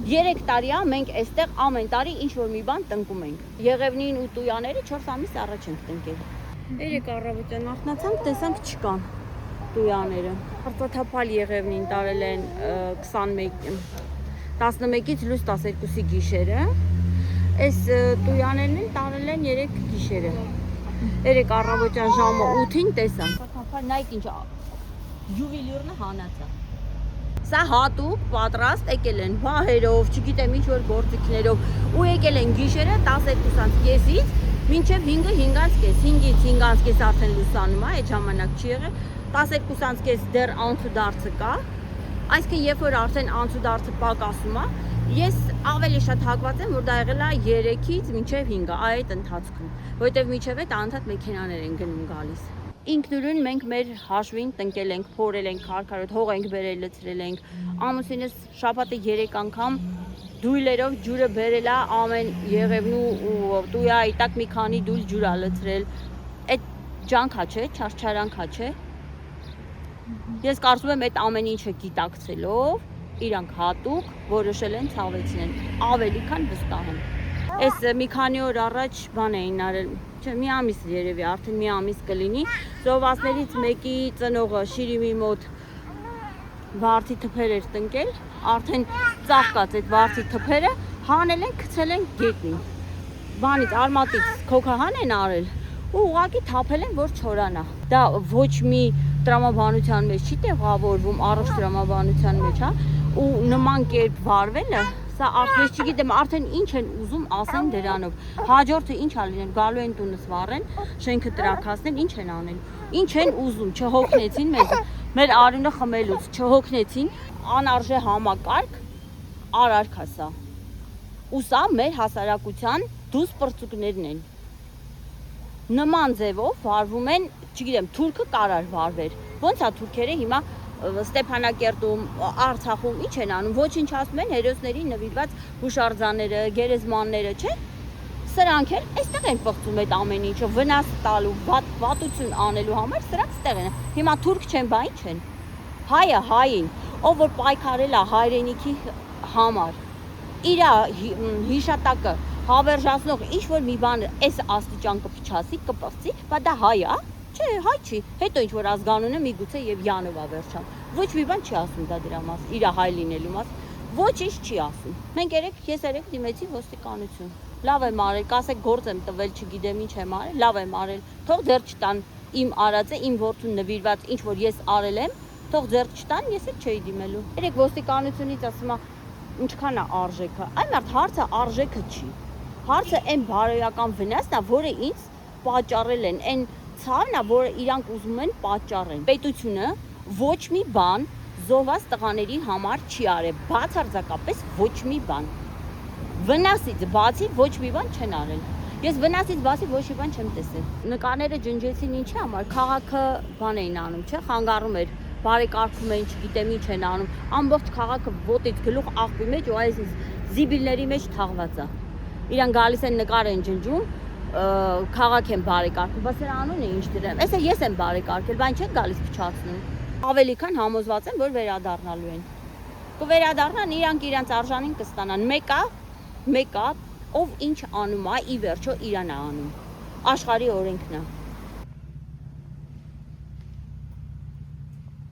3 տարի է մենք այստեղ ամեն տարի ինչ որ մի բան տնկում ենք։ Եղևնին ու տույաները 4 ամիս առաջ ենք տնկել։ Երեք առավոտյան արթնացանք, տեսանք չկան տույաները։ Արծաթափալ եղևնին տարել են 11-ից լույս 12-ի գիշերը։ Այս տույաներն են տարել են 3 գիշերը։ Երեք առավոտյան ժամը 8-ին տեսանք։ Արծաթափալ նայեք ինչ յուվելիրն է հանածը։ Սա հատուկ պատրաստ եկել են վահերով, չգիտեմ ինչ որ գործիքներով ու եկել են գիշերը 12:30-ից մինչև 5-ը 5:30, 5-ից 5:30 արդեն լուսանում է, այդ ժամանակ չի եղել, 12:30 դեռ անցուդարձը կա, այսինքն երբ որ արդեն անցուդարձը պակասում է, ես ավելի շատ հակված եմ, որ դա եղել է 3-ից մինչև 5-ը այդ ընթացքում, որովհետև միջև այդ անընդհատ մեքենաներ են գնում գալիս։ Ինքնուրույն մենք մեր հաշվին տնկել ենք, փորել ենք, քարքարոտ հող ենք բերել, լցրել ենք։ Ամուսինս շաբաթը 3 անգամ դույլերով ջուրը բերել է ամեն եղևնու ու տույայի տակ մի քանի դույլ ջուր է լցրել։ Այդ ջանքա չէ, չարչարանքա չէ։ Ես կարծում եմ այդ ամեն ինչը գիտակցելով իրանք հատուկ որոշել են ցավեցնել, ավելի քան վստահ եմ։ Այս մի քանի օր առաջ բան էին արել, չէ, մի ամիս երևի, արդեն մի ամիս կլինի, զոհվածներից մեկի ծնողը Շիրիմի մոտ վարդի թփեր էր տնկել, արդեն ծաղկած այդ վարդի թփերը հանել են, գցել են գետնին։ Բանից արմատից քոքահան են արել ու ուղղակի թափել են, որ չորանա։ Դա ոչ մի տրամաբանության մեջ չի տեղավորվում, առողջ տրամաբանության մեջ, հա, ու նման կերպ վարվելը սա արդեն չգիտեմ, արդեն ինչ են ուզում ասեն դրանով։ Հաջորդը ինչ ա լինել, գալու են տունս վառեն, շենքը տրաքացնեն, ինչ են անել։ Ինչ են ուզում, չհոգնեցին մեզ, մեր արյունը խմելուց, չհոգնեցին, անարժե համակարգ արարք է սա։ Ու սա մեր հասարակության դուս պրծուկներն են։ Նման ձևով վարվում են, չգիտեմ, թուրքը կարար վարվեր։ Ոնց է թուրքերը հիմա Ստեփանակերտում, Արցախում ինչ են անում, ոչինչ ասում են հերոսների նվիրված հուշարձանները, գերեզմանները, չէ՞։ Սրանք էլ այստեղ են պղծում այդ ամեն ինչը, վնաս տալու, վատություն անելու համար, սրանք այստեղ են։ Հիմա թուրք չեն, բա ինչ են։ Հայը հային, ով որ պայքարել է հայրենիքի համար, իր հիշատակը հավերժացնող ինչ որ մի բան այս աստիճան կփչացի, կպղծի, բա դա հայ է։ Չէ, հայ չի, հետո ինչ որ ազգանունը միգուցե եւ Յանով ավերջան։ Ոչ մի բան չի ասում դա դրա մաս, իր հայ լինելու մաս, ոչինչ չի ասում։ Մենք ես երեք դիմեցի ոստիկանություն։ Լավ եմ արել, կասեք գործ եմ տվել, չգիտեմ ինչ եմ արել, լավ եմ արել։ Թող ձեռ չտան իմ արածը, իմ որդուն նվիրված ինչ որ ես արել եմ, թող ձեռ չտան, ես էլ չէի դիմելու։ Երեք ոստիկանությունից ասում է, ինչքան է արժեքը։ Այն մարդ հարցը արժեքը չի։ Հարցը այն բարոյական վնասն է, որը ինձ պատճառել են, այն ցավն է, որը իրանք ուզում են պատճառեն։ Պետությունը ոչ մի բան զոհված տղաների համար չի արել, բացարձակապես ոչ մի բան։ Վնասից բացի ոչ մի բան չեն արել։ Ես վնասից բացի ոչ մի բան չեմ տեսել։ Նկարները ջնջեցին ինչի համար, քաղաքը բան էին անում, չէ, խանգարում էր, բարեկարգում էին, չգիտեմ ինչ են անում։ Ամբողջ քաղաքը ոտից գլուխ աղբի մեջ ու այս զիբիլների մեջ թաղված է։ Իրան գալիս են նկար են ջնջում, քաղաք են բարեկարգում, բայց սրա անունը ինչ դրեմ։ Այսօր ես եմ բարեկարգել, բան չեն գալիս փչացնում։ Ավելի քան համոզված եմ, որ վերադառնալու են։ Կվերադառնան, իրանք իրանց արժանին կստանան։ Մեկը, ով ինչ անում է, ի վերջո իրան է անում։ Աշխարհի օրենքն է։